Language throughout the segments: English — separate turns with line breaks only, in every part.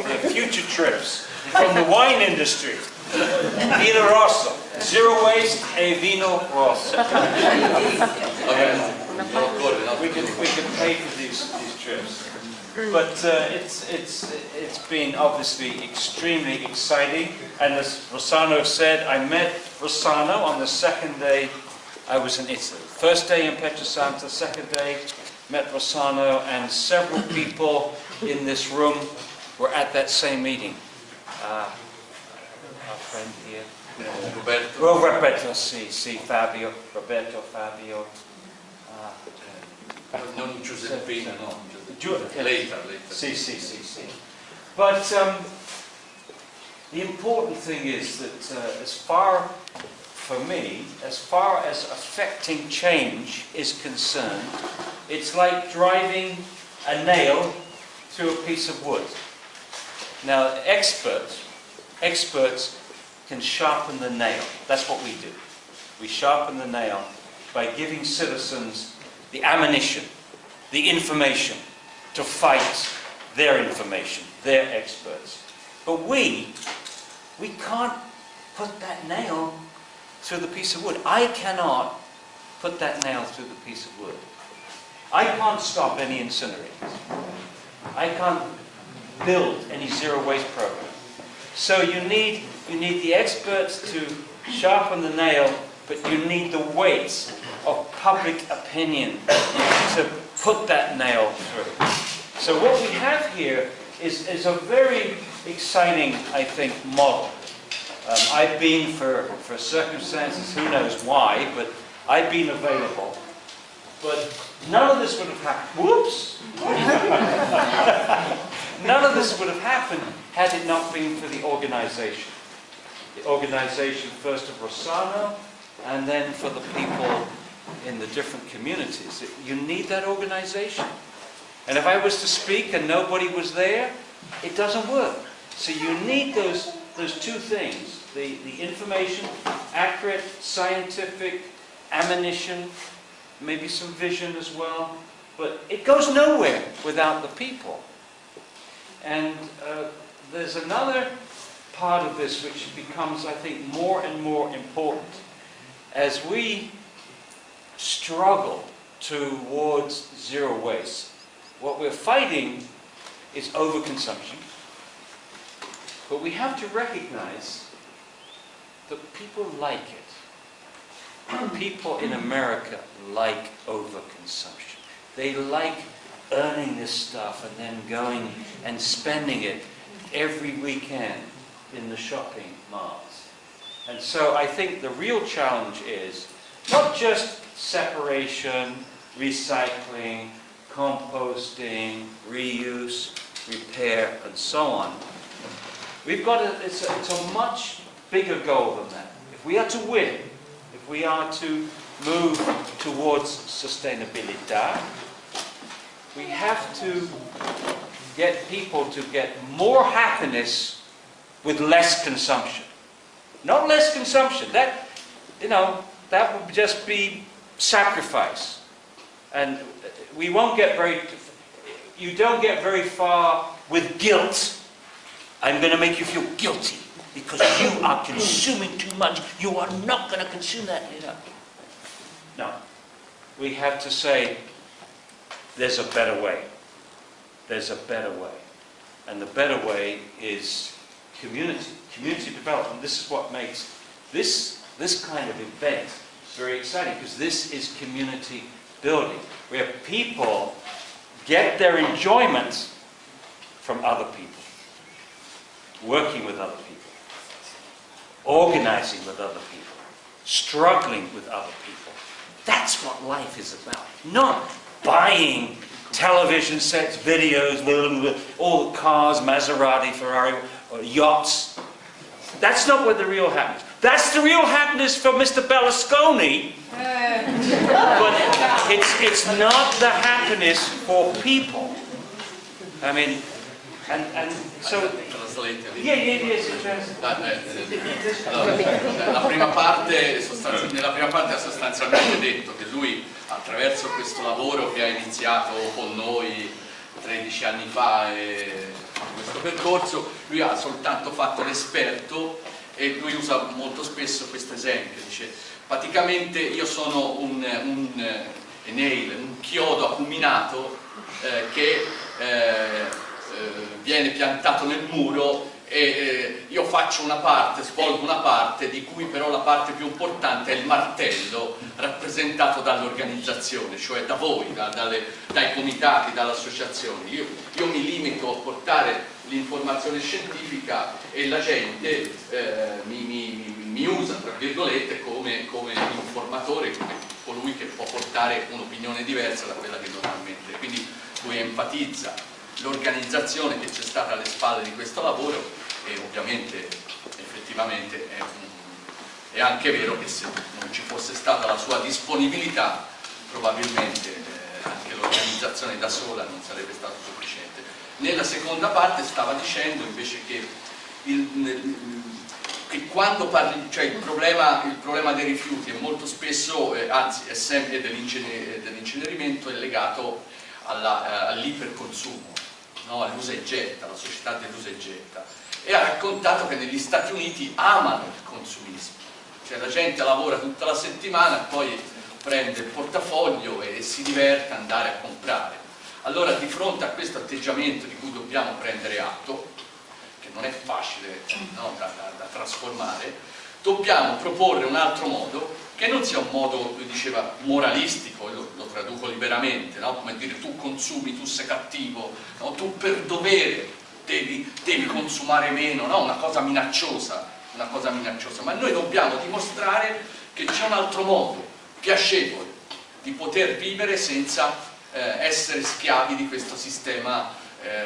Future trips from the wine industry. Vino Rosso, zero waste e vino rosso. We can pay for these trips, but it's been obviously extremely exciting. And as Rossano said, I met Rossano on the second day I was in Italy. First day in Pietrasanta, second day met Rossano, and several people in this room were at that same meeting. Our friend here, Roberto, Fabio, Roberto, Fabio.
Non Giuseppina, no. Later.
But the important thing is that as far as affecting change is concerned, it's like driving a nail through a piece of wood. Now, experts can sharpen the nail. That's what we do. We sharpen the nail by giving citizens the ammunition, the information to fight their information, their experts. But we can't put that nail through the piece of wood. I cannot put that nail through the piece of wood. I can't stop any incinerators. I can't build any zero waste program. So you need the experts to sharpen the nail, but you need the weight of public opinion to put that nail through. So what we have here is a very exciting, I think, model. I've been, for circumstances, who knows why, but I've been available. But none of this would have happened. Whoops! None of this would have happened had it not been for the organization. The organization first of Rossano, and then for the people in the different communities. You need that organization. And if I was to speak and nobody was there, it doesn't work. So you need those two things. The information, accurate, scientific, ammunition, maybe some vision as well. But it goes nowhere without the people. And there's another part of this which becomes, I think, more and more important as we struggle towards zero waste. What we're fighting is overconsumption. But we have to recognize that people like it. People in America like overconsumption. They like earning this stuff and then going and spending it every weekend in the shopping malls. And so I think the real challenge is not just separation, recycling, composting, reuse, repair, and so on. We've got it's a much bigger goal than that. If we are to win, if we are to move towards sustainability, we have to get people to get more happiness with less consumption. Not less consumption. That, that would just be sacrifice. And we won't get you don't get very far with guilt. I'm going to make you feel guilty because you are consuming too much. You are not going to consume that. No. We have to say, there's a better way. There's a better way. And the better way is community development. This is what makes this kind of event very exciting, because this is community building, where people get their enjoyment from other people, working with other people, organizing with other people, struggling with other people. That's what life is about. Not buying television sets, videos, all the cars, Maserati, Ferrari, or yachts. That's not what the real happiness. That's the real happiness for Mr. Berlusconi. But it's not the happiness for people. I mean, and so...
Nella prima parte ha sostanzialmente detto che lui, attraverso questo lavoro che ha iniziato con noi 13 anni fa e questo percorso, lui ha soltanto fatto l'esperto e lui usa molto spesso questo esempio, dice praticamente io sono un chiodo acuminato che viene piantato nel muro e io faccio una parte, svolgo una parte di cui però la parte più importante è il martello rappresentato dall'organizzazione, cioè da voi, dai comitati, dalle associazioni. Io mi limito a portare l'informazione scientifica e la gente mi usa, tra virgolette, come informatore, come colui che può portare un'opinione diversa da quella che normalmente. Quindi lui enfatizza l'organizzazione che c'è stata alle spalle di questo lavoro e ovviamente effettivamente è anche vero che se non ci fosse stata la sua disponibilità probabilmente anche l'organizzazione da sola non sarebbe stata sufficiente. Nella seconda parte stava dicendo invece che quando parli, cioè il problema dei rifiuti è molto spesso, anzi è sempre dell'incenerimento, è legato all'iperconsumo, no? All'usa e getta, alla società dell'usa e getta, e ha raccontato che negli Stati Uniti amano il consumismo, cioè la gente lavora tutta la settimana e poi prende il portafoglio e si diverte ad andare a comprare. Allora di fronte a questo atteggiamento di cui dobbiamo prendere atto, che non è facile, no, da trasformare, dobbiamo proporre un altro modo che non sia un modo, lui diceva, moralistico, io lo traduco liberamente, no? Come dire tu consumi, tu sei cattivo, no? Tu per dovere devi consumare meno, no? Una cosa minacciosa, ma noi dobbiamo dimostrare che c'è un altro modo, piacevole, di poter vivere senza essere schiavi di questo sistema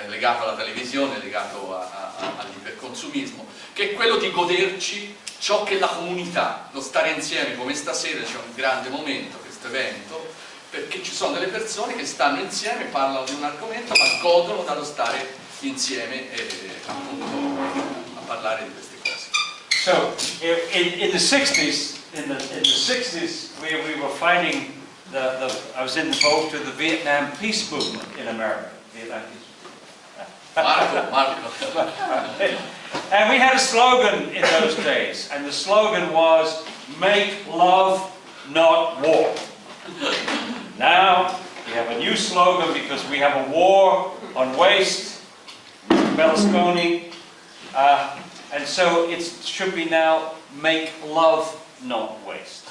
legato alla televisione, legato all'iperconsumismo, che è quello di goderci ciò che la comunità, lo stare insieme come stasera, c'è un grande momento, questo evento, perché ci sono delle persone che stanno insieme, parlano di un argomento, ma godono dallo stare insieme e appunto a parlare di queste cose.
So, in the 60s, in the 60s, we were fighting I was involved with the Vietnam peace movement in America.
Marco.
And we had a slogan in those days, and the slogan was, "Make love, not war." Now, we have a new slogan because we have a war on waste, Berlusconi, and so it should be now, "Make love, not waste."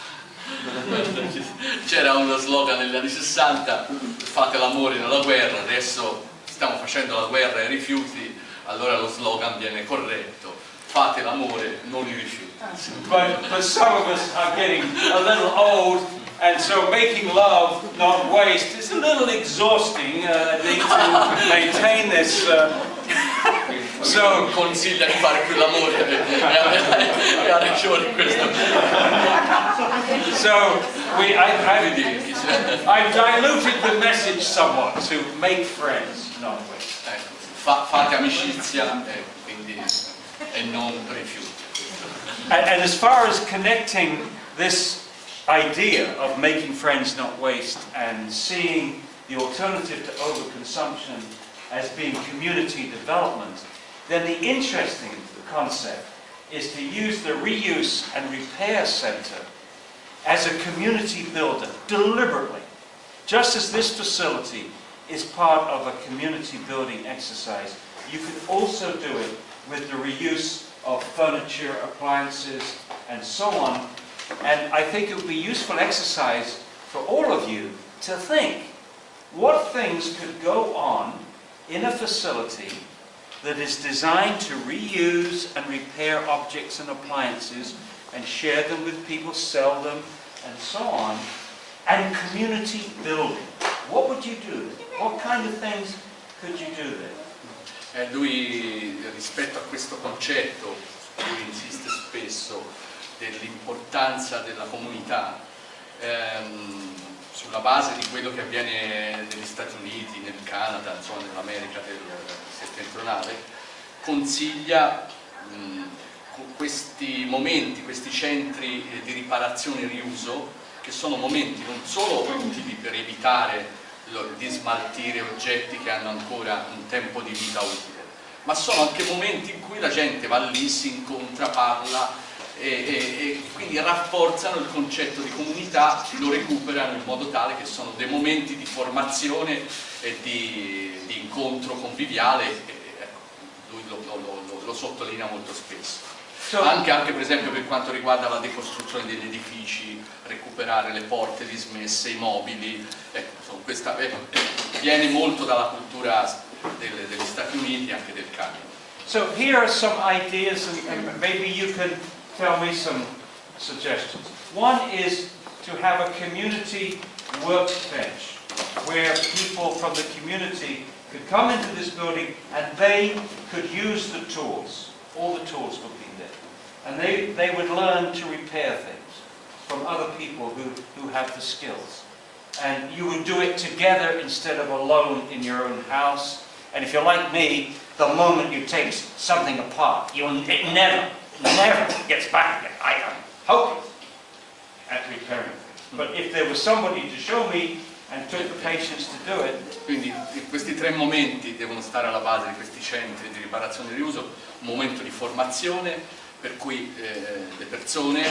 C'era uno slogan negli anni 60, fate l'amore nella guerra, adesso stiamo facendo la guerra ai rifiuti, allora lo slogan viene corretto, fate l'amore, non i rifiuti.
But some of us are getting a little old, and so making love, not waste, is a little exhausting. I think to maintain this. So
consiglia di fare più l'amore e ha ragione in questo.
So I've diluted the message somewhat to make friends, not waste.
Ecco, fate amicizia e non rifiuti.
And as far as connecting this idea of making friends, not waste, and seeing the alternative to overconsumption as being community development, then the interesting concept is to use the reuse and repair center as a community builder, deliberately. Just as this facility is part of a community building exercise, you can also do it with the reuse of furniture, appliances, and so on. And I think it would be useful exercise for all of you to think what things could go on in a facility that is designed to reuse and repair objects and appliances and share them with people, sell them, and so on, and community building. What would you do? What kind of things could you do there?
Lui, rispetto a questo concetto, lui insiste spesso dell'importanza della comunità, sulla base di quello che avviene negli Stati Uniti, nel Canada, insomma nell'America settentrionale, consiglia questi momenti, questi centri di riparazione e riuso, che sono momenti non solo utili per evitare di smaltire oggetti che hanno ancora un tempo di vita utile, ma sono anche momenti in cui la gente va lì, si incontra, parla e quindi rafforzano il concetto di comunità, lo recuperano in modo tale che sono dei momenti di formazione e di incontro conviviale, ecco, lui lo sottolinea molto spesso. Anche per esempio per quanto riguarda la decostruzione degli edifici, recuperare le porte dismesse, i mobili, ecco, viene molto dalla cultura degli Stati Uniti e anche del Canada.
So here are some ideas, and maybe you can tell me some suggestions. One is to have a community workbench where people from the community could come into this building and they could use the tools. All the tools would be there. And they would learn to repair things from other people who have the skills. And you would do it together instead of alone in your own house. And if you're like me, the moment you take something apart, it never gets back again. I am hopeless at repairing things. But if there was somebody to show me and took the patience to do it.
Quindi questi tre momenti devono stare alla base di questi centri di riparazione e riuso: un momento di formazione, per cui le persone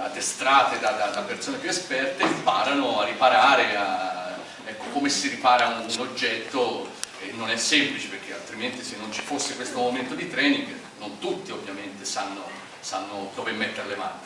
addestrate da persone più esperte imparano a riparare, ecco, come si ripara un oggetto. Non è semplice, perché altrimenti se non ci fosse questo momento di training non tutti ovviamente sanno dove mettere le mani.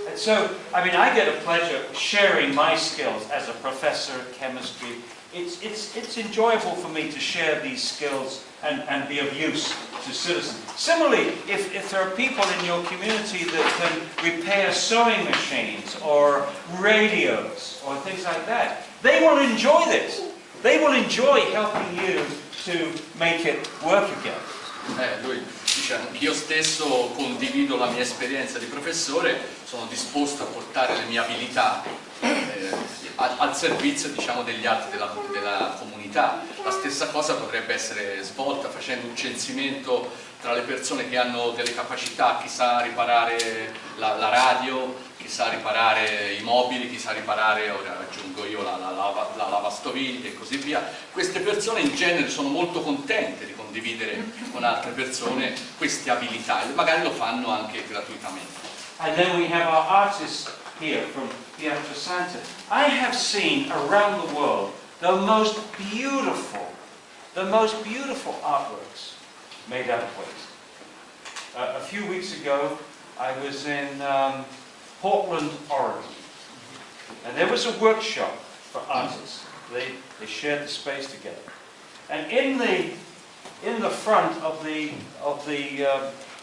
And so, I mean, I get a pleasure sharing my skills as a professor of chemistry. It's enjoyable for me to share these skills and be of use to citizens. Similarly, if there are people in your community that can repair sewing machines or radios or things like that, they will enjoy this. They will enjoy helping you to make it work again.
Lui dice: anch'io stesso condivido la mia esperienza di professore, sono disposto a portare le mie abilità al servizio, diciamo, degli altri della comunità. La stessa cosa potrebbe essere svolta facendo un censimento tra le persone che hanno delle capacità: chi sa riparare la radio, chi sa riparare i mobili, chi sa riparare, ora aggiungo io, la lavastoviglie e così via. Queste persone in genere sono molto contente di condividere con altre persone queste abilità e magari lo fanno anche gratuitamente.
And then we have our artists here from Piazza Santa. I have seen around the world the most beautiful artworks made out of waste. A few weeks ago I was in Portland, Oregon, and there was a workshop for artists. They shared the space together, and in the front of the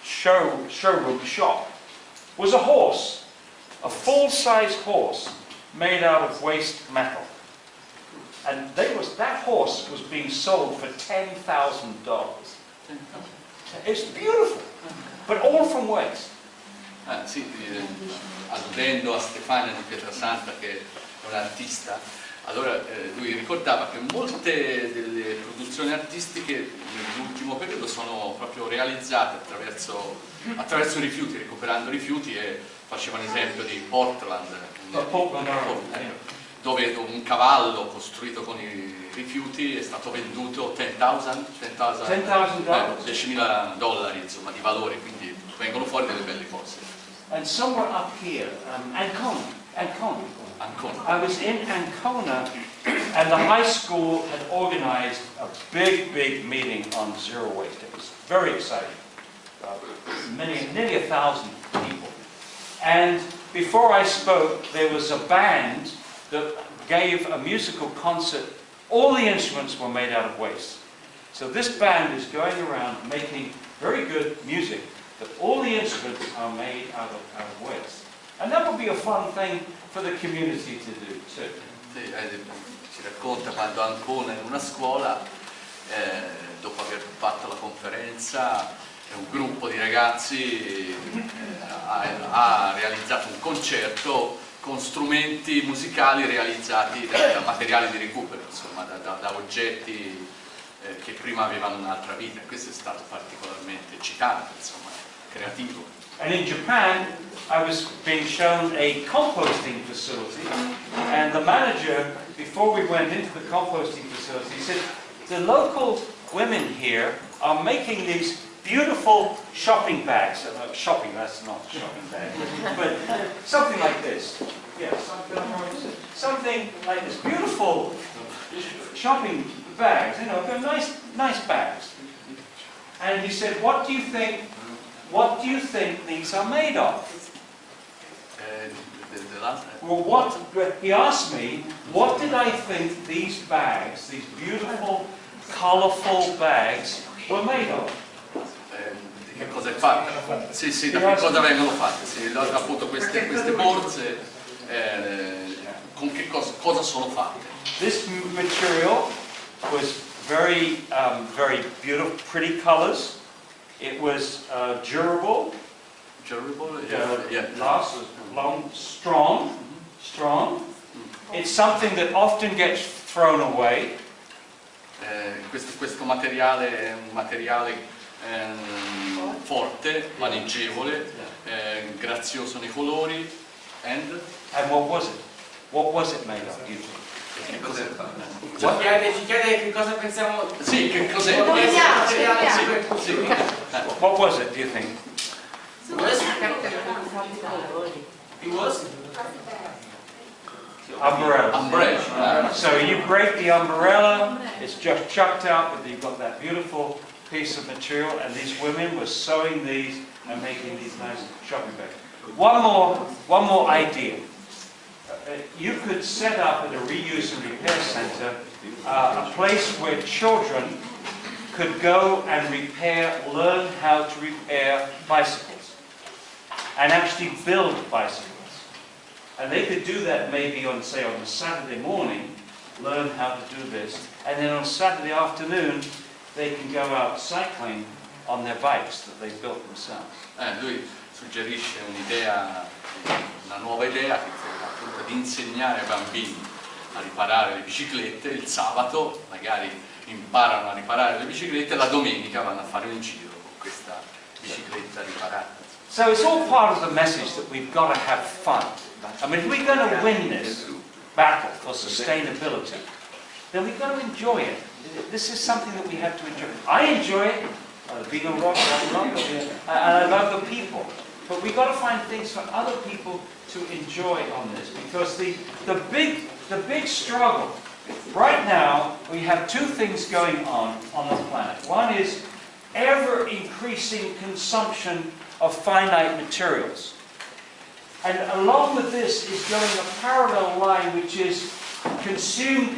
showroom shop was a horse, a full-size horse made out of waste metal, and that horse was being sold for $10,000. It's beautiful, but all from waste.
Sì, alludendo a Stefania di Pietrasanta, che è un artista, allora lui ricordava che molte delle produzioni artistiche nell'ultimo periodo sono proprio realizzate attraverso i rifiuti, recuperando rifiuti, e faceva un esempio di Portland, dove un cavallo costruito con i rifiuti è stato venduto $10,000, insomma, di valore, quindi vengono fuori delle belle cose.
And somewhere up here, Ancona. I was in Ancona, and the high school had organized a big meeting on zero waste. It was very exciting. Nearly 1,000 people. And before I spoke, there was a band that gave a musical concert. All the instruments were made out of waste. So this band is going around making very good music, but all the instruments are made out of waste. And that would be a fun thing for the community to do too.
Ci racconta quando a Ancona, in una scuola, dopo aver fatto la conferenza, un gruppo di ragazzi ha realizzato un concerto con strumenti musicali realizzati da materiali di recupero, insomma, da oggetti che prima avevano un'altra vita. Questo è stato particolarmente eccitante, insomma, creativo.
And in Japan, I was being shown a composting facility, and the manager, before we went into the composting facility, said, the local women here are making these beautiful shopping bags. Shopping, that's not a shopping bag, but something like this. Yeah, something like this. Beautiful shopping bags, you know, they're nice bags. And he said, what do you think these are made of? Well, he asked me, what did I think these bags, these beautiful, colourful bags, were made of?
Che cosa è fatta? Sì, sì, da che cosa vengono fatte? Sì, appunto queste borse, con che cosa sono fatte?
This material was very beautiful, pretty colours. It was durable.
Durable?
Yeah. Lasts long, strong. It's something that often gets thrown away.
Questo materiale è un materiale forte, maneggevole, grazioso nei colori. And
what was it? What was it made of? Do you think?
Che cos'è?
Ci chiede che cosa pensiamo.
Sì, che cos'è? Sì.
What was it, do you think?
It was?
Umbrella. So you break the umbrella, it's just chucked out, but you've got that beautiful piece of material, and these women were sewing these and making these nice shopping bags. One more idea. You could set up at a reuse and repair center a place where children could go and learn how to repair bicycles and actually build bicycles. And they could do that maybe on, say, on a Saturday morning, learn how to do this, and then on Saturday afternoon they can go out cycling on their bikes that they built themselves.
Lui suggerisce una nuova idea, che è appunto di insegnare ai bambini a riparare le biciclette. Il sabato magari imparano a riparare le biciclette, la domenica vanno a fare un giro con questa bicicletta riparata.
So it's all part of the message that we've got to have fun. I mean, if we're going to win this battle for sustainability, then we've got to enjoy it. This is something that we have to enjoy. I enjoy it, being a rocker, and I love the people. But we've got to find things for other people to enjoy on this, because the big struggle right now, we have two things going on the planet. One is ever increasing consumption of finite materials. And along with this is going a parallel line, which is consume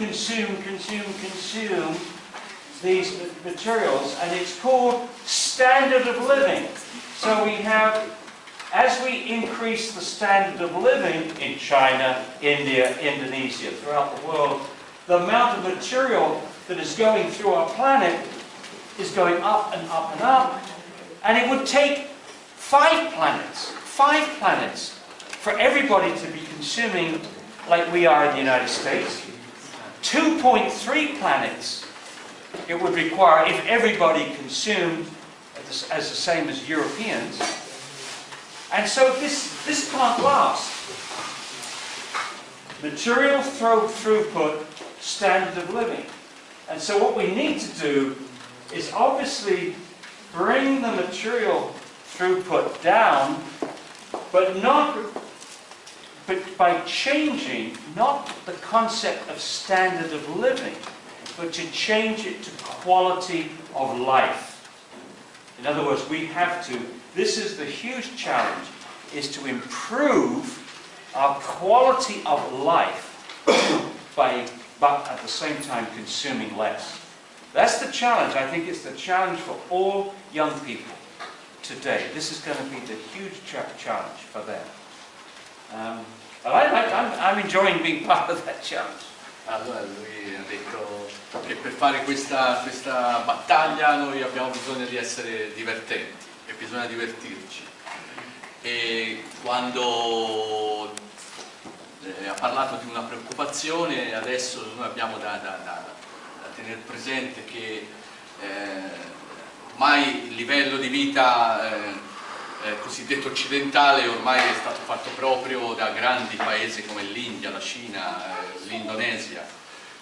these materials, and it's called standard of living. So we have, as we increase the standard of living in China, India, Indonesia, throughout the world, the amount of material that is going through our planet is going up and up and up, and it would take 5 planets for everybody to be consuming like we are in the United States. 2.3 planets it would require if everybody consumed as the same as Europeans. And so this can't last. Material throughput, standard of living. And so what we need to do is obviously bring the material throughput down, but by changing not the concept of standard of living, but to change it to quality of life. In other words, we have to, this is the huge challenge, is to improve our quality of life but at the same time consuming less. That's the challenge. I think it's the challenge for all young people today. This is going to be the huge challenge for them. I'm enjoying being part of that challenge.
Allora lui ha detto che per fare questa battaglia noi abbiamo bisogno di essere divertenti e bisogna divertirci. E quando ha parlato di una preoccupazione, adesso noi abbiamo da tenere presente che ormai il livello di vita cosiddetto occidentale ormai è stato fatto proprio da grandi paesi come l'India, la Cina, l'Indonesia,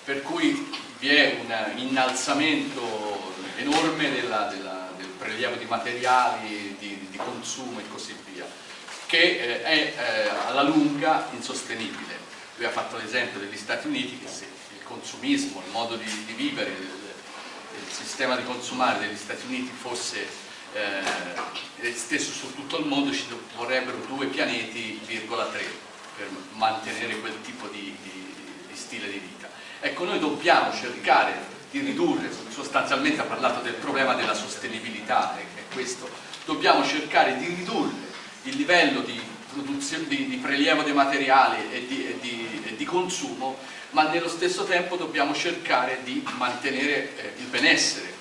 per cui vi è un innalzamento enorme del prelievo di materiali, di consumo e così via, che è alla lunga insostenibile. Lui ha fatto l'esempio degli Stati Uniti, che se il consumismo, il modo di vivere, il sistema di consumare degli Stati Uniti fosse stesso su tutto il mondo, ci vorrebbero 2 pianeti, 3 per mantenere quel tipo di stile di vita. Ecco, noi dobbiamo cercare di ridurre, sostanzialmente ha parlato del problema della sostenibilità, è questo, dobbiamo cercare di ridurre il livello di prelievo dei materiali e di consumo, ma nello stesso tempo dobbiamo cercare di mantenere il benessere,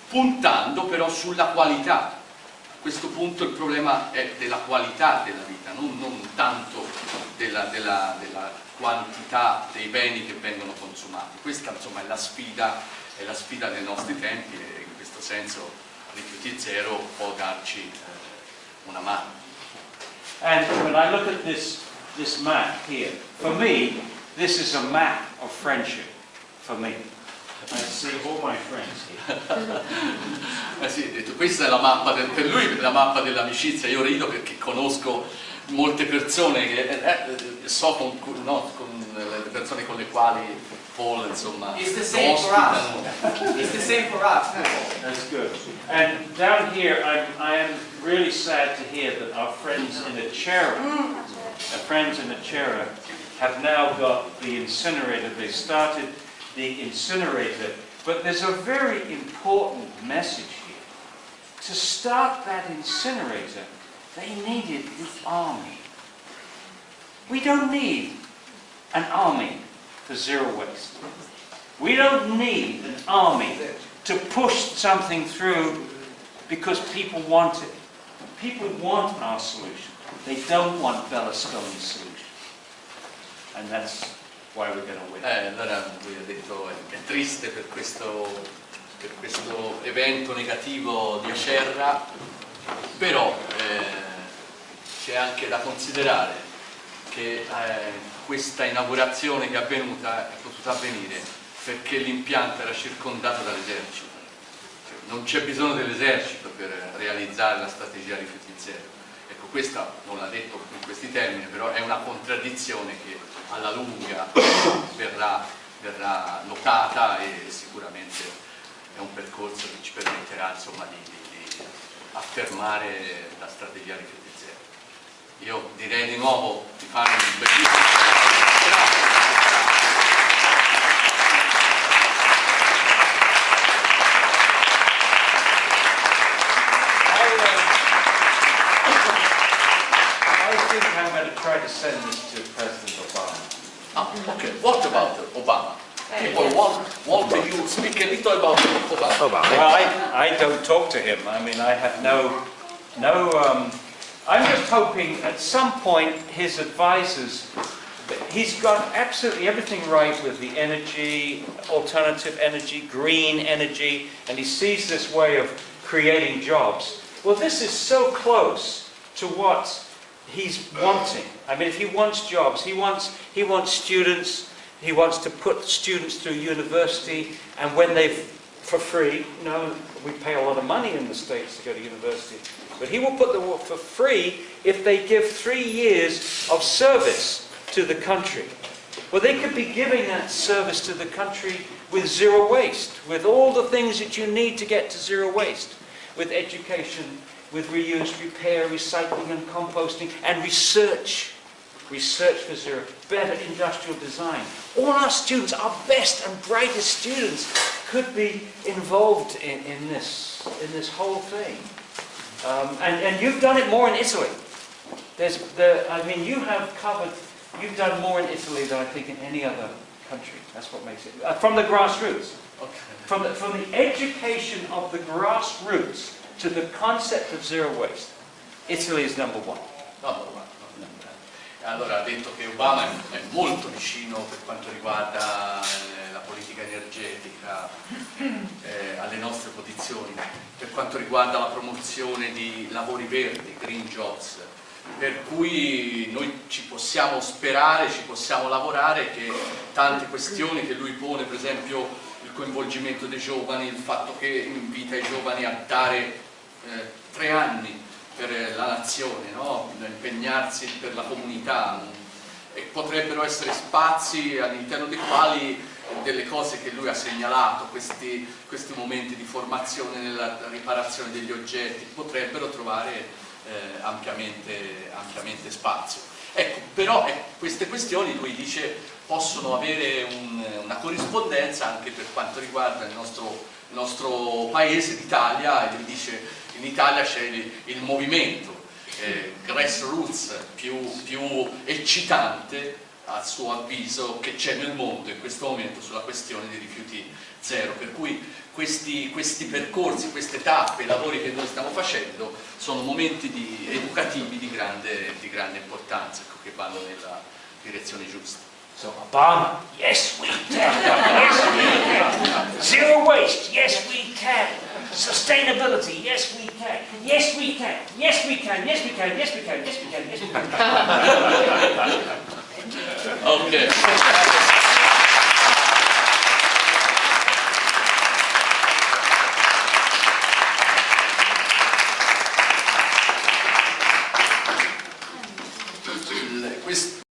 puntando però sulla qualità. A questo punto il problema è della qualità della vita, non tanto della quantità dei beni che vengono consumati. Questa insomma è la sfida dei nostri tempi, e in questo senso Rifiuti Zero può darci una mano.
And when I look at this map here, for me, this is a map of friendship, for me. I see all my friends here.
Sì, detto, questa è la mappa, per lui è la mappa dell'amicizia. Io rido perché conosco molte persone che so con le persone con le quali Paul insomma
It's the same for us. It's the same for us.
That's good. And down here, I am really sad to hear that our friends in Achera, have now got the incinerator. They started the incinerator, but there's a very important message here. To start that incinerator, they needed the army. We don't need an army for zero waste. We don't need an army to push something through because people want it. People want our solution. They don't want Berlusconi's solution. And that's why we're going to win.
Allora lui ha detto è triste per questo evento negativo di Acerra, però c'è anche da considerare che questa inaugurazione che è avvenuta è potuta avvenire perché l'impianto era circondato dall'esercito. Non c'è bisogno dell'esercito per realizzare la strategia rifiuti zero. Ecco, questa non l'ha detto in questi termini, però è una contraddizione che alla lunga verrà notata, e sicuramente è un percorso che ci permetterà insomma di affermare la strategia rifiuti zero. Io direi di nuovo di fare un bellissimo
I'm going to try to send this to President Obama.
Ah, okay. What about Obama? People want you speak a little about Obama.
Well, I don't talk to him. I mean, I have I'm just hoping at some point his advisors, he's got absolutely everything right with the energy, alternative energy, green energy, and he sees this way of creating jobs. Well, this is so close to what he's wanting. I mean, if he wants jobs, he wants students, he wants to put students through university, and when for free, you know, we pay a lot of money in the States to go to university, but he will put them for free if they give 3 years of service to the country. Well, they could be giving that service to the country with zero waste, with all the things that you need to get to zero waste, with education, with reuse, repair, recycling and composting, and research for zero, better industrial design. All our students, our best and brightest students, could be involved in this whole thing. And you've done it more in Italy. You've done more in Italy than I think in any other country. That's what makes it, from the grassroots. Okay. From the education of the grassroots to the concept of zero waste, Italy is number one.
Allora ha detto che Obama è molto vicino per quanto riguarda la politica energetica alle nostre posizioni, per quanto riguarda la promozione di lavori verdi, green jobs, per cui noi ci possiamo sperare, ci possiamo lavorare che tante questioni che lui pone, per esempio il il coinvolgimento dei giovani, il fatto che invita i giovani a dare 3 anni per la nazione, no? Impegnarsi per la comunità, e potrebbero essere spazi all'interno dei quali delle cose che lui ha segnalato, questi momenti di formazione nella riparazione degli oggetti, potrebbero trovare ampiamente spazio. Ecco, però queste questioni, lui dice, possono avere una corrispondenza anche per quanto riguarda il nostro paese, l'Italia, e lui dice in Italia c'è il movimento grassroots più eccitante, a suo avviso, che c'è nel mondo in questo momento sulla questione dei rifiuti zero, per cui questi percorsi, queste tappe, i lavori che noi stiamo facendo sono momenti educativi di grande importanza, ecco, che vanno nella direzione giusta.
So Obama, yes we can, yes we can. Zero waste, yes we can. Sustainability, yes we can. Yes we can, yes we can, yes we can, yes we can, yes we can, yes we can.
Ok.